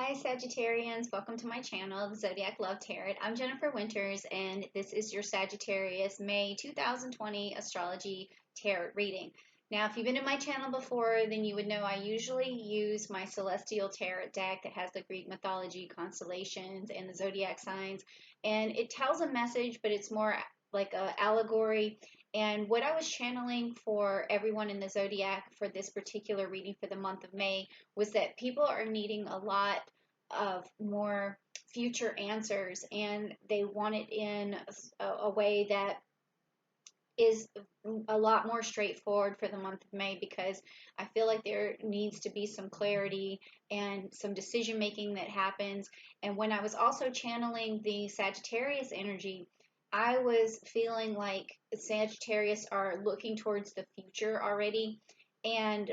Hi Sagittarians, welcome to my channel, the Zodiac Love Tarot. I'm Jennifer Winters and this is your Sagittarius May 2020 astrology tarot reading. Now if you've been to my channel before, then you would know I usually use my celestial tarot deck that has the Greek mythology, constellations, and the zodiac signs, and it tells a message, but it's more like a allegory. And what I was channeling for everyone in the zodiac for this particular reading for the month of May was that people are needing a lot of more future answers, and they want it in a way that is a lot more straightforward for the month of May, because I feel like there needs to be some clarity and some decision making that happens. And when I was also channeling the Sagittarius energy, I was feeling like Sagittarius are looking towards the future already, and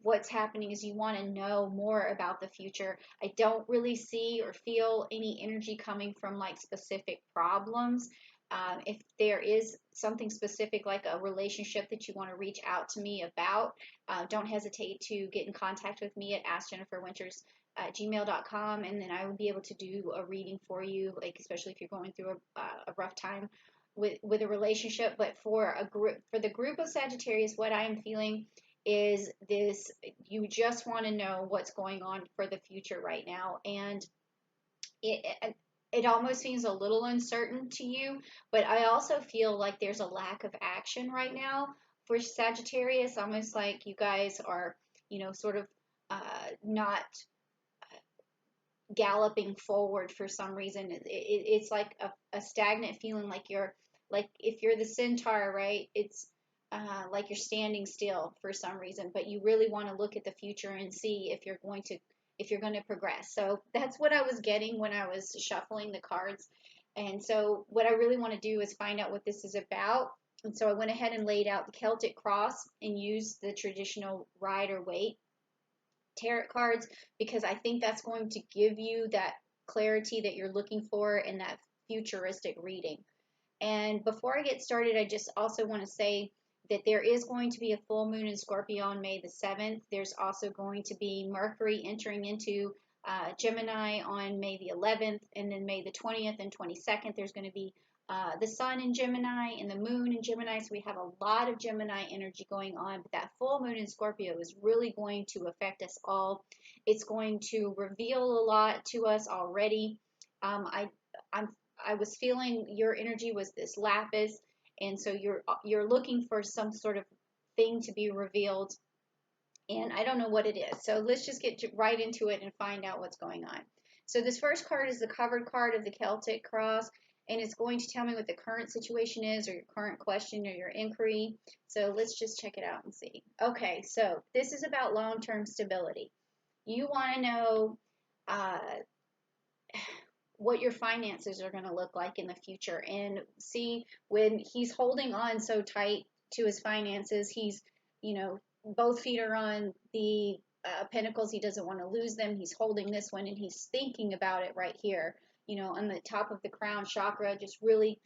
what's happening is you want to know more about the future. I don't really see or feel any energy coming from like specific problems. If there is something specific like a relationship that you want to reach out to me about, don't hesitate to get in contact with me at askjenniferwinters@gmail.com, and then I will be able to do a reading for you, like especially if you're going through a rough time with a relationship. But for the group of Sagittarius, what I am feeling is this: you just want to know what's going on for the future right now, and it almost seems a little uncertain to you, but I also feel like there's a lack of action right now for Sagittarius, almost like you guys are, sort of not galloping forward for some reason. It's like a stagnant feeling, like you're, like if you're the centaur, right? It's like you're standing still for some reason, but you really want to look at the future and see if you're going to progress. So that's what I was getting when I was shuffling the cards. And so what I really want to do is find out what this is about. And so I went ahead and laid out the Celtic cross and used the traditional Rider Waite tarot cards, because I think that's going to give you that clarity that you're looking for in that futuristic reading. And before I get started, I just also want to say that there is going to be a full moon in Scorpio on May the 7th. There's also going to be Mercury entering into Gemini on May the 11th, and then May the 20th and 22nd, there's going to be the Sun in Gemini and the Moon in Gemini. So we have a lot of Gemini energy going on, but that full moon in Scorpio is really going to affect us all. It's going to reveal a lot to us already. I was feeling your energy was this lapis, and so you're looking for some sort of thing to be revealed, and I don't know what it is. So let's just get right into it and find out what's going on. So this first card is the covered card of the Celtic cross, and it's going to tell me what the current situation is, or your current question, or your inquiry. So let's just check it out and see. Okay, so this is about long-term stability. You want to know what your finances are going to look like in the future, and see, when he's holding on so tight to his finances, he's, both feet are on the pentacles. He doesn't want to lose them. He's holding this one, and he's thinking about it right here, on the top of the crown chakra, just really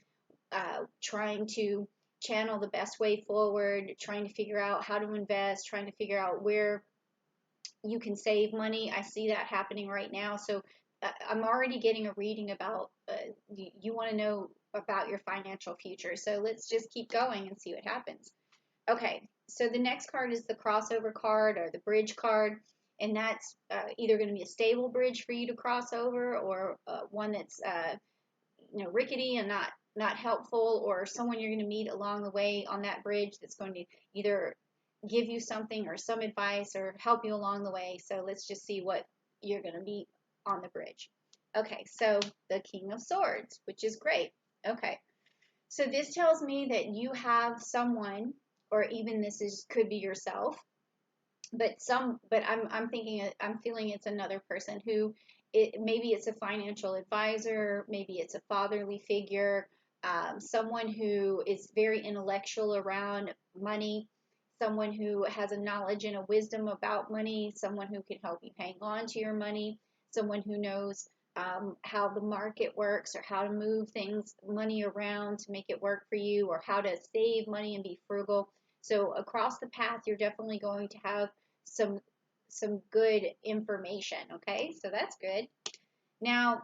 trying to channel the best way forward, trying to figure out how to invest, trying to figure out where you can save money. I see that happening right now. So I'm already getting a reading about you want to know about your financial future. So let's just keep going and see what happens. Okay, so the next card is the crossover card, or the bridge card, and that's either going to be a stable bridge for you to cross over, or one that's rickety and not helpful, or someone you're going to meet along the way on that bridge that's going to either give you something or some advice or help you along the way. So let's just see what you're going to meet on the bridge. Okay, so the King of Swords, which is great. Okay, so this tells me that you have someone, or even could be yourself, but I'm feeling it's another person who, maybe it's a financial advisor, maybe it's a fatherly figure, someone who is very intellectual around money, someone who has a knowledge and a wisdom about money, someone who can help you hang on to your money, someone who knows how the market works, or how to move money around to make it work for you, or how to save money and be frugal. So across the path, you're definitely going to have some some good information. Okay, so that's good. Now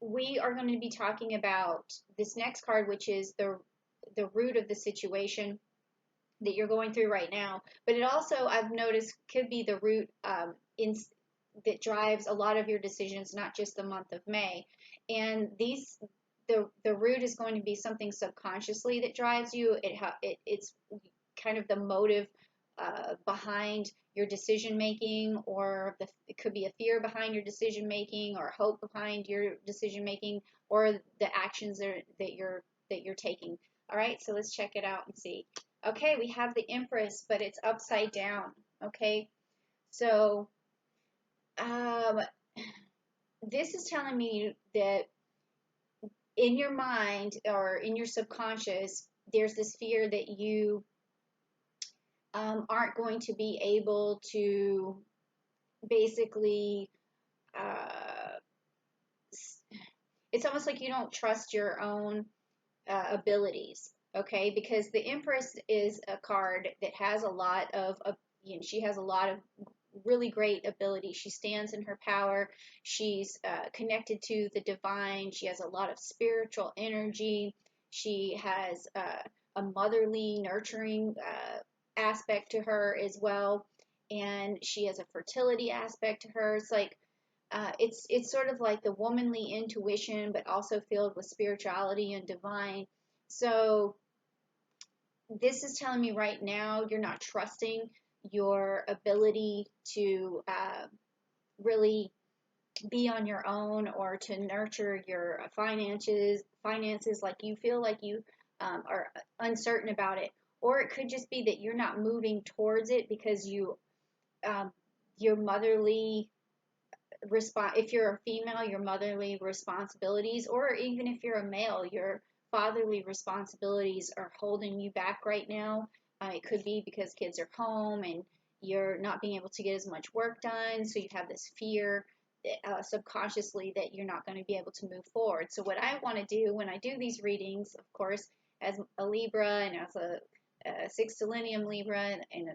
we are going to be talking about this next card, which is the root of the situation that you're going through right now. But it also, I've noticed, could be the root in that drives a lot of your decisions, not just the month of May. And the root is going to be something subconsciously that drives you. It's kind of the motive behind your decision making, or it could be a fear behind your decision making, or hope behind your decision making, or the actions that you're taking. All right, so let's check it out and see. Okay, we have the Empress, but it's upside down. Okay, so um, this is telling me that in your mind or in your subconscious, there's this fear that you aren't going to be able to basically, uh, it's almost like you don't trust your own abilities, okay? Because the Empress is a card that has a lot of, she has a lot of really great ability. She stands in her power. She's connected to the divine. She has a lot of spiritual energy. She has a motherly, nurturing aspect to her as well. And she has a fertility aspect to her. It's like, it's sort of like the womanly intuition, but also filled with spirituality and divine. So this is telling me right now you're not trusting your ability to really be on your own, or to nurture your finances like you feel like you are uncertain about it. Or it could just be that you're not moving towards it because um, your motherly if you're a female, your motherly responsibilities, or even if you're a male, your fatherly responsibilities are holding you back right now. It could be because kids are home and you're not being able to get as much work done, so you have this fear subconsciously that you're not going to be able to move forward. So what I want to do when I do these readings, of course, as a Libra and as a sextilenium Libra and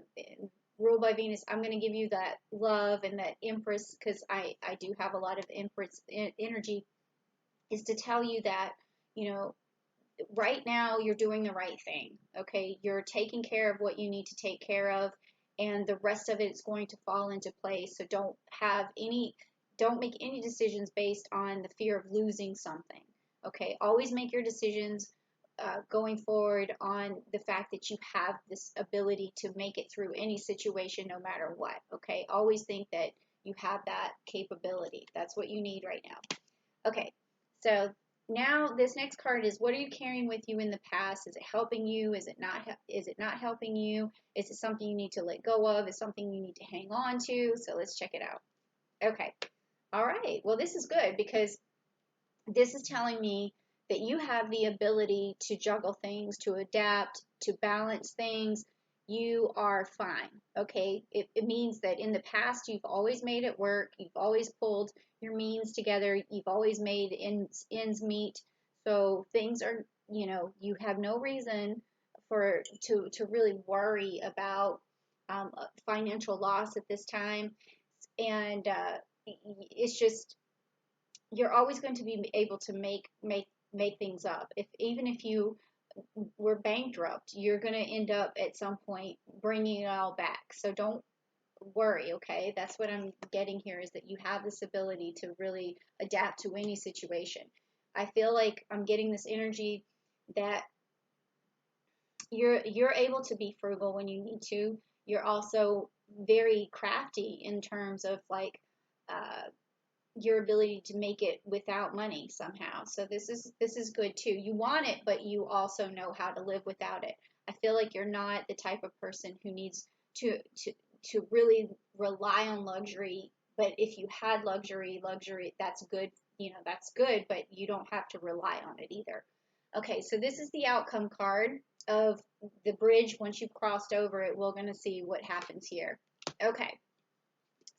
ruled by Venus, I'm going to give you that love and that Empress, because I do have a lot of Empress energy, is to tell you that, you know, right now you're doing the right thing. Okay, you're taking care of what you need to take care of, and the rest of it is going to fall into place. So don't make any decisions based on the fear of losing something. Okay, always make your decisions going forward on the fact that you have this ability to make it through any situation no matter what. Okay, always think that you have that capability. That's what you need right now. Okay, so now this next card is, what are you carrying with you in the past? Is it helping you? Is it not helping you? Is it something you need to let go of? Is it something you need to hang on to? So let's check it out. Okay, all right, well, this is good because this is telling me that you have the ability to juggle things, to adapt, to balance things. You are fine. Okay, it means that in the past you've always made it work, you've always pulled your means together, you've always made ends meet. So things are, you have no reason to really worry about financial loss at this time. And it's just, you're always going to be able to make things up. Even if you were bankrupt, you're going to end up at some point bringing it all back. So don't worry, okay? That's what I'm getting here, is that you have this ability to really adapt to any situation. I feel like I'm getting this energy that you're able to be frugal when you need to. You're also very crafty in terms of like your ability to make it without money somehow. So this is good too. You want it, but you also know how to live without it. I feel like you're not the type of person who needs to really rely on luxury. But if you had luxury, that's good. That's good, but you don't have to rely on it either. Okay, so this is the outcome card of the bridge. Once you've crossed over it, we're going to see what happens here. Okay.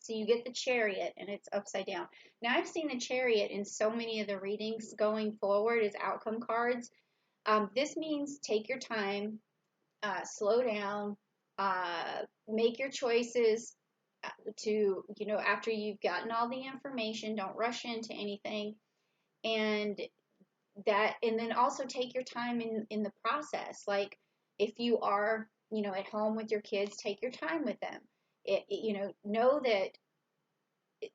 So you get the Chariot, and it's upside down. Now, I've seen the Chariot in so many of the readings going forward as outcome cards. This means take your time, slow down, make your choices to, after you've gotten all the information, don't rush into anything. And and then also take your time in the process. Like if you are, at home with your kids, take your time with them. Know that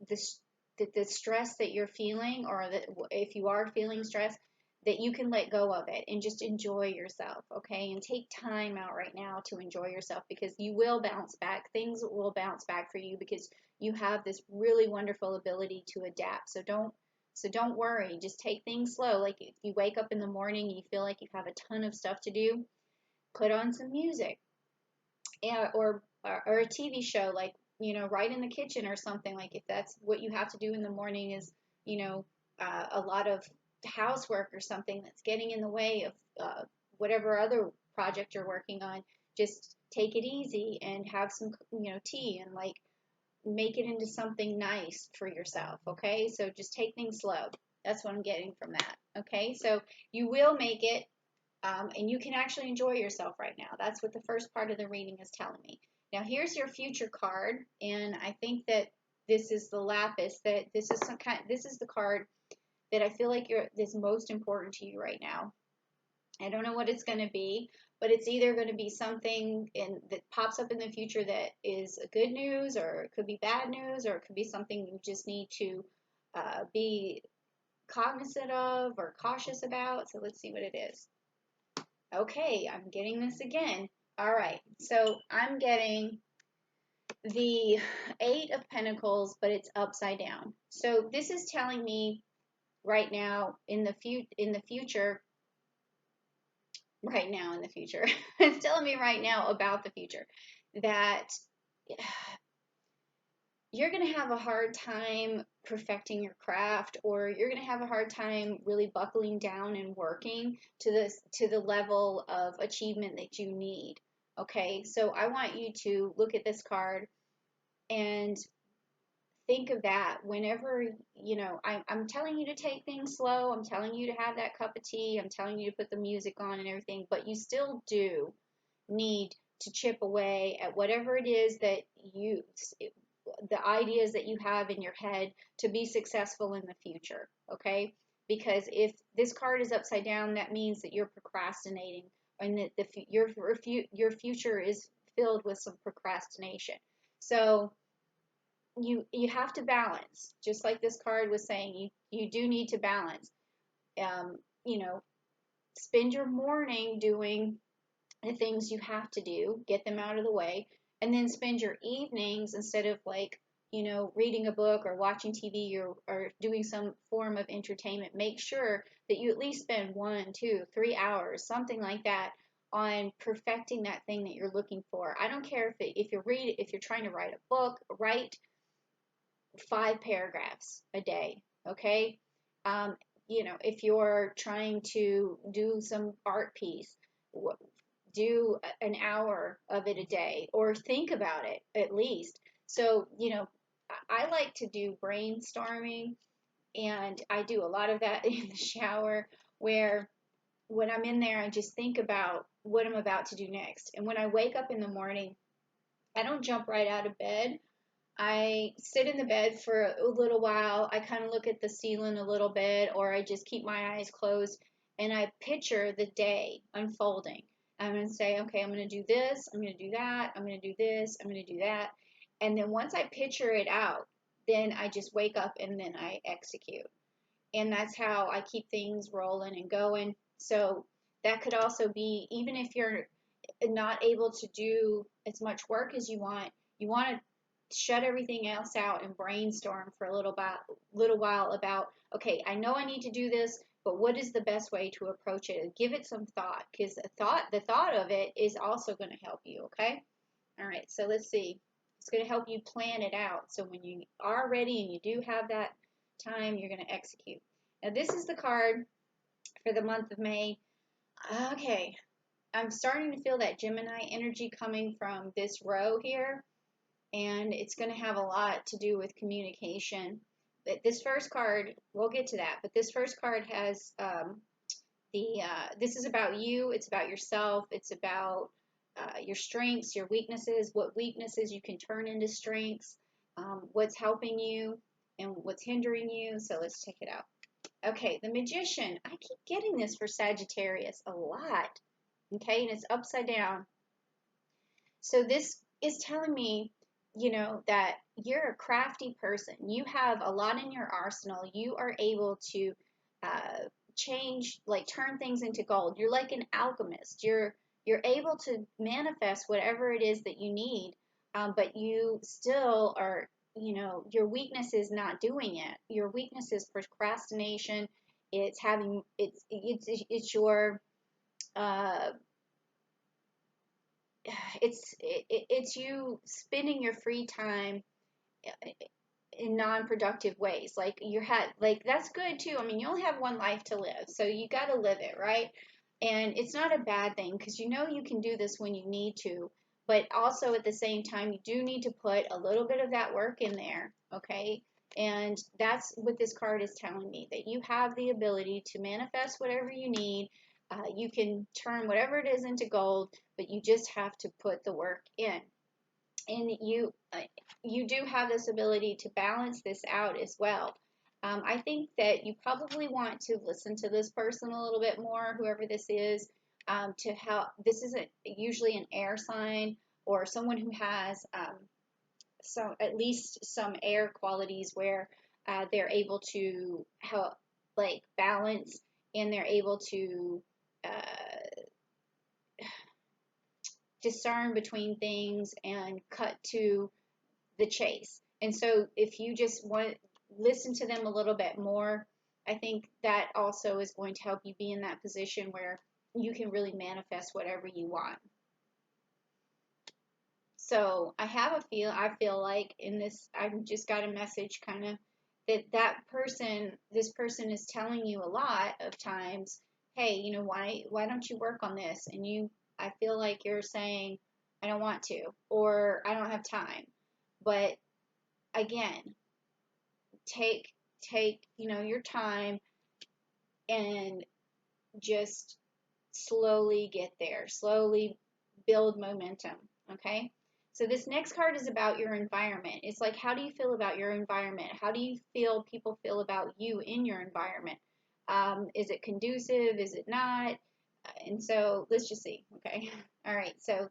this that the stress that you're feeling, or that if you are feeling stress, that you can let go of it and just enjoy yourself, okay? And take time out right now to enjoy yourself, because you will bounce back. Things will bounce back for you because you have this really wonderful ability to adapt. So don't worry. Just take things slow. Like if you wake up in the morning and you feel like you have a ton of stuff to do, put on some music, or a TV show, like, right in the kitchen or something. Like if that's what you have to do in the morning is, a lot of housework or something that's getting in the way of whatever other project you're working on, just take it easy and have some, tea, and like make it into something nice for yourself, okay? So just take things slow. That's what I'm getting from that, okay? So you will make it, and you can actually enjoy yourself right now. That's what the first part of the reading is telling me. Now here's your future card, and I think that this is the lapis. That this is the card that I feel like is most important to you right now. I don't know what it's going to be, but it's either going to be something that pops up in the future that is good news, or it could be bad news, or it could be something you just need to be cognizant of or cautious about. So let's see what it is. Okay, I'm getting this again. All right, so I'm getting the Eight of Pentacles, but it's upside down. So this is telling me right now in the future, right now in the future, it's telling me right now about the future that you're going to have a hard time perfecting your craft, or you're going to have a hard time really buckling down and working to the level of achievement that you need. Okay, so I want you to look at this card and think of that whenever, I'm telling you to take things slow. I'm telling you to have that cup of tea. I'm telling you to put the music on and everything, but you still do need to chip away at whatever it is that the ideas that you have in your head to be successful in the future, okay? Because if this card is upside down, that means that you're procrastinating, and that your future is filled with some procrastination. So you have to balance, just like this card was saying. You do need to balance. Um, you know, spend your morning doing the things you have to do, get them out of the way, and then spend your evenings, instead of like, reading a book or watching TV, or doing some form of entertainment, make sure that you at least spend 1, 2, 3 hours, something like that, on perfecting that thing that you're looking for. I don't care if you're trying to write a book, write 5 paragraphs a day, okay? Um, if you're trying to do some art piece, do an hour of it a day, or think about it at least. So, I like to do brainstorming, and I do a lot of that in the shower, where when I'm in there, I just think about what I'm about to do next. And when I wake up in the morning, I don't jump right out of bed. I sit in the bed for a little while. I kind of look at the ceiling a little bit, or I just keep my eyes closed, and I picture the day unfolding. I'm going to say, okay, I'm going to do this, I'm going to do that, I'm going to do this, I'm going to do that. And then once I picture it out, then I just wake up and then I execute. And that's how I keep things rolling and going. So that could also be, even if you're not able to do as much work as you want to shut everything else out and brainstorm for a little while about, okay, I know I need to do this, but what is the best way to approach it? And give it some thought, because the thought of it is also going to help you, okay? All right, so let's see. It's going to help you plan it out. So when you are ready and you do have that time, you're going to execute. Now, this is the card for the month of May. Okay, I'm starting to feel that Gemini energy coming from this row here, and it's going to have a lot to do with communication. But this first card, we'll get to that, but this first card has this is about you, it's about yourself, it's about your strengths, your weaknesses, what weaknesses you can turn into strengths. what's helping you and what's hindering you. So let's check it out. Okay, the Magician. I keep getting this for Sagittarius a lot. Okay, and it's upside down. So this is telling me, that you're a crafty person. You have a lot in your arsenal. You are able to change, like turn things into gold. You're like an alchemist. You're able to manifest whatever it is that you need, but you still are, your weakness is not doing it. Your weakness is procrastination. It's your uh, it's you spending your free time in non-productive ways. Like like that's good too. I mean, you only have one life to live, so you got to live it, right? And it's not a bad thing because you can do this when you need to, but also at the same time you do need to put a little bit of that work in there, okay? And that's what this card is telling me, that you have the ability to manifest whatever you need. You can turn whatever it is into gold, but you just have to put the work in. And you do have this ability to balance this out as well. I think that you probably want to listen to this person a little bit more, whoever this is, to help. This isn't usually an air sign or someone who has at least some air qualities where they're able to help, like balance, and they're able to discern between things and cut to the chase. And so if you just want listen to them a little bit more, I think that also is going to help you be in that position where you can really manifest whatever you want. So I feel like in this, I've just got a message kind of this person is telling you a lot of times, hey, why don't you work on this? And I feel like you're saying, I don't want to, or I don't have time. But again, take your time and just slowly get there, slowly build momentum. Okay, so this next card is about your environment. It's like, how do you feel about your environment? How do you feel people feel about you in your environment? Is it conducive? Is it not? And so let's just see. Okay. All right, so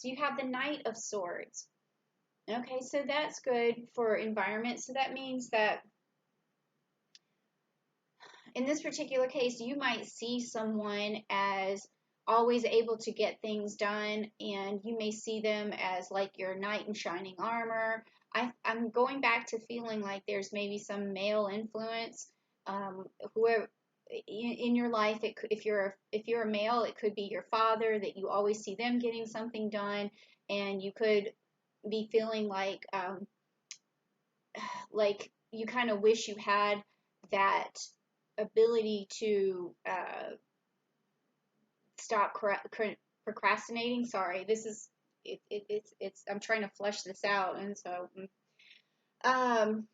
you have the Knight of Swords. Okay, so that's good for environment. So that means that in this particular case, you might see someone as always able to get things done, and you may see them as like your knight in shining armor. I'm going back to feeling like there's maybe some male influence, whoever in your life. If you're a male, it could be your father, that you always see them getting something done, and you could be feeling like you kind of wish you had that ability to stop procrastinating. Sorry, this is it's I'm trying to flesh this out, and so um,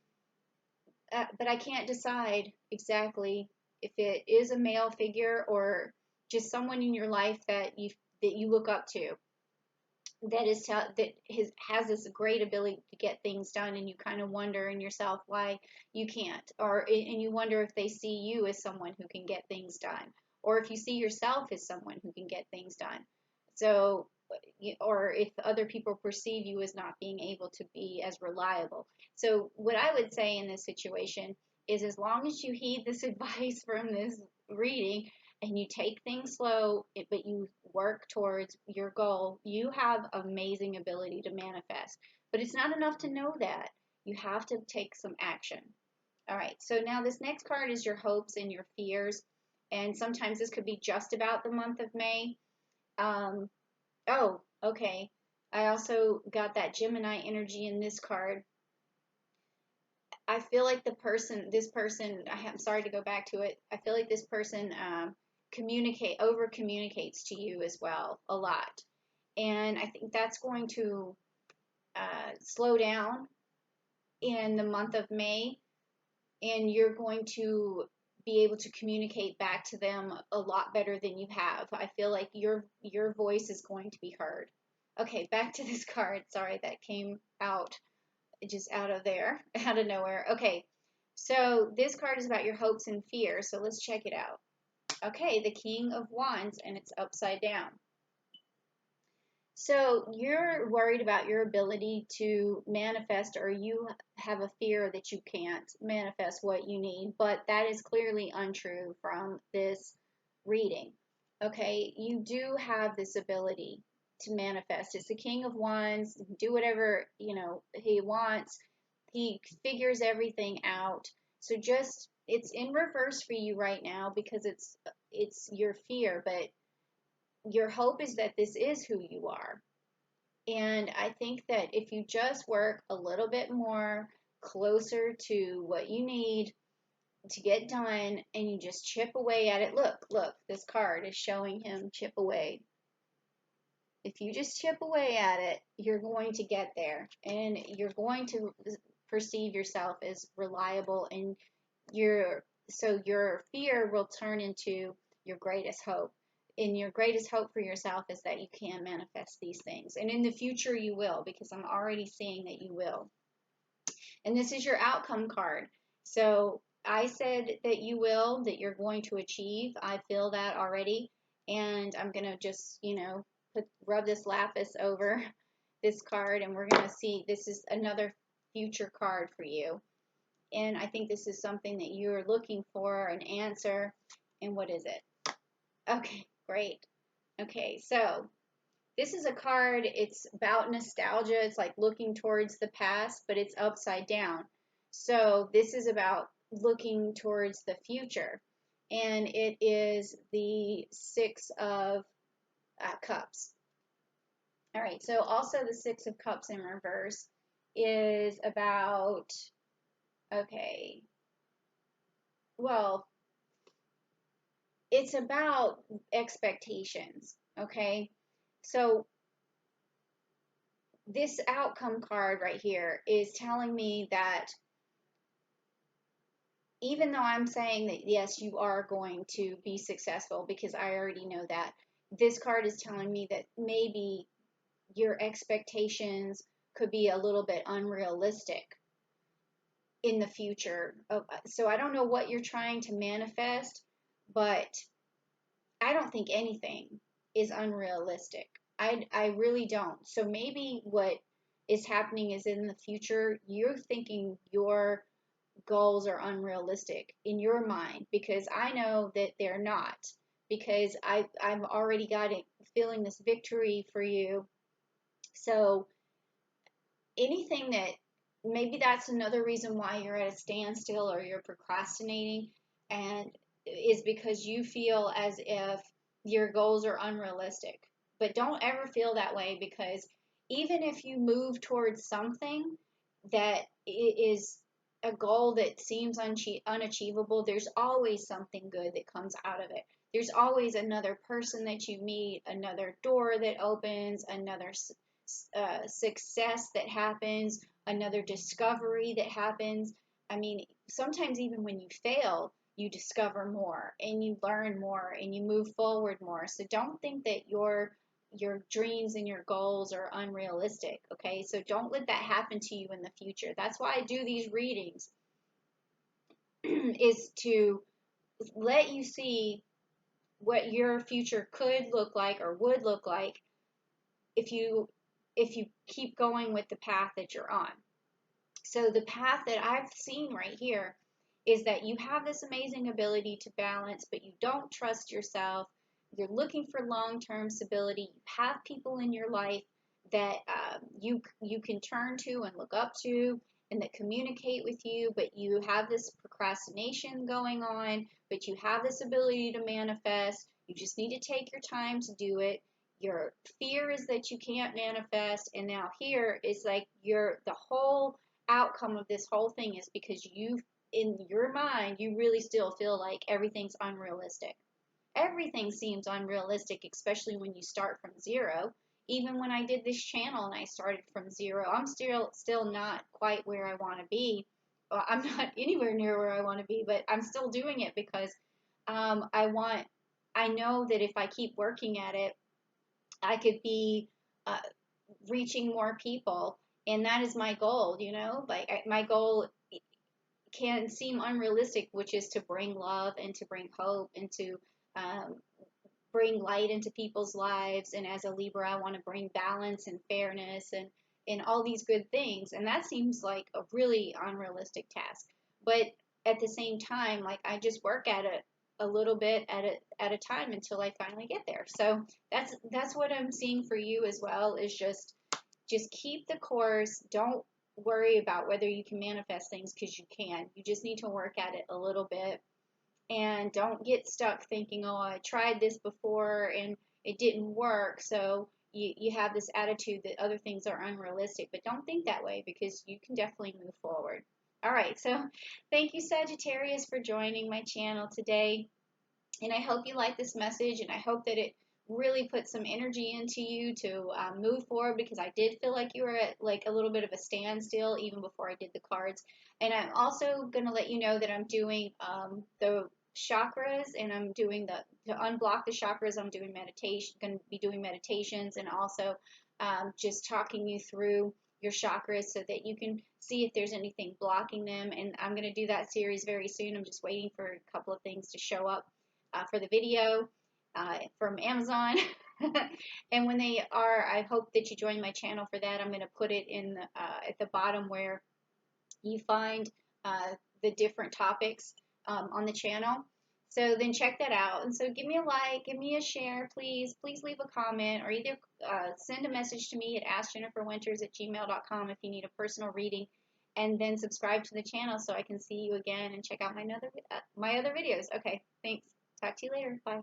but I can't decide exactly if it is a male figure or just someone in your life that you look up to, has this great ability to get things done, and you kind of wonder in yourself why you can't, and you wonder if they see you as someone who can get things done, or if you see yourself as someone who can get things done. So, or if other people perceive you as not being able to be as reliable. So what I would say in this situation is, as long as you heed this advice from this reading, and you take things slow, but you work towards your goal, you have amazing ability to manifest. But it's not enough to know that. You have to take some action. All right, so now this next card is your hopes and your fears. And sometimes this could be just about the month of May. Oh, okay. I also got that Gemini energy in this card. I feel like this person, I'm sorry to go back to it. I feel like this person over communicates to you as well a lot. And I think that's going to slow down in the month of May, and you're going to be able to communicate back to them a lot better than you have. I feel like your voice is going to be heard. Okay, back to this card. Sorry, that came out just out of there, out of nowhere. Okay, so this card is about your hopes and fears. So let's check it out. Okay, the King of Wands, and it's upside down. So you're worried about your ability to manifest, or you have a fear that you can't manifest what you need, but that is clearly untrue from this reading. Okay, you do have this ability to manifest. It's the King of Wands, do whatever, he wants. He figures everything out. So just it's in reverse for you right now because it's your fear, but your hope is that this is who you are. And I think that if you just work a little bit more closer to what you need to get done and you just chip away at it. Look, this card is showing him chip away. If you just chip away at it, you're going to get there and you're going to perceive yourself as reliable, and so your fear will turn into your greatest hope. And your greatest hope for yourself is that you can manifest these things. And in the future you will, because I'm already seeing that you will. And this is your outcome card. So I said that you will, that you're going to achieve. I feel that already. And I'm going to just, rub this lapis over this card, and we're going to see this is another future card for you. And I think this is something that you're looking for, an answer. And what is it? Okay, great. Okay, so this is a card, it's about nostalgia. It's like looking towards the past, but it's upside down. So this is about looking towards the future. And it is the Six of Cups. All right, so also the Six of Cups in reverse is about, okay, well, it's about expectations, okay? So this outcome card right here is telling me that even though I'm saying that yes, you are going to be successful because I already know that, this card is telling me that maybe your expectations could be a little bit unrealistic in the future. So I don't know what you're trying to manifest, but I don't think anything is unrealistic. I really don't. So maybe what is happening is in the future, you're thinking your goals are unrealistic in your mind, because I know that they're not, because I've already got it feeling this victory for you. So anything that maybe that's another reason why you're at a standstill or you're procrastinating, and is because you feel as if your goals are unrealistic. But don't ever feel that way, because even if you move towards something that is a goal that seems unachievable, there's always something good that comes out of it. There's always another person that you meet, another door that opens, another success that happens, another discovery that happens. I mean, sometimes even when you fail, you discover more and you learn more and you move forward more. So don't think that your dreams and your goals are unrealistic, okay? So don't let that happen to you in the future. That's why I do these readings is to let you see what your future could look like or would look like if you keep going with the path that you're on. So the path that I've seen right here is that you have this amazing ability to balance, but you don't trust yourself. You're looking for long-term stability. You have people in your life that you can turn to and look up to and that communicate with you, but you have this procrastination going on, but you have this ability to manifest. You just need to take your time to do it. Your fear is that you can't manifest, and now here is like the whole outcome of this whole thing is because you, in your mind, you really still feel like everything's unrealistic. Everything seems unrealistic, especially when you start from zero. Even when I did this channel and I started from zero, I'm still not quite where I want to be. Well, I'm not anywhere near where I want to be, but I'm still doing it because I know that if I keep working at it, I could be uh, reaching more people And that is my goal, you know, like my goal can seem unrealistic, which is to bring love and to bring hope and to um, bring light into people's lives. And as a Libra, I want to bring balance and fairness and all these good things. And that seems like a really unrealistic task. But at the same time, like I just work at it a little bit at a time until I finally get there. So that's what I'm seeing for you as well, is just keep the course. Don't worry about whether you can manifest things, because you can. You just need to work at it a little bit, and don't get stuck thinking, oh, I tried this before and it didn't work. So you have this attitude that other things are unrealistic, but don't think that way, because you can definitely move forward. All right, so thank you, Sagittarius, for joining my channel today. And I hope you like this message, and I hope that it really put some energy into you to move forward, because I did feel like you were at like a little bit of a standstill even before I did the cards. And I'm also going to let you know that I'm doing the chakras, and I'm doing to unblock the chakras, I'm doing meditation, going to be doing meditations, and also just talking you through your chakras so that you can see if there's anything blocking them. And I'm going to do that series very soon. I'm just waiting for a couple of things to show up for the video from Amazon. And when they are, I hope that you join my channel for that. I'm going to put it in at the bottom where you find the different topics on the channel. So then check that out. And so give me a like, give me a share, please. Please leave a comment, or either send a message to me at askjenniferwinters@gmail.com if you need a personal reading. And then subscribe to the channel so I can see you again and check out my other videos. Okay, thanks. Talk to you later. Bye.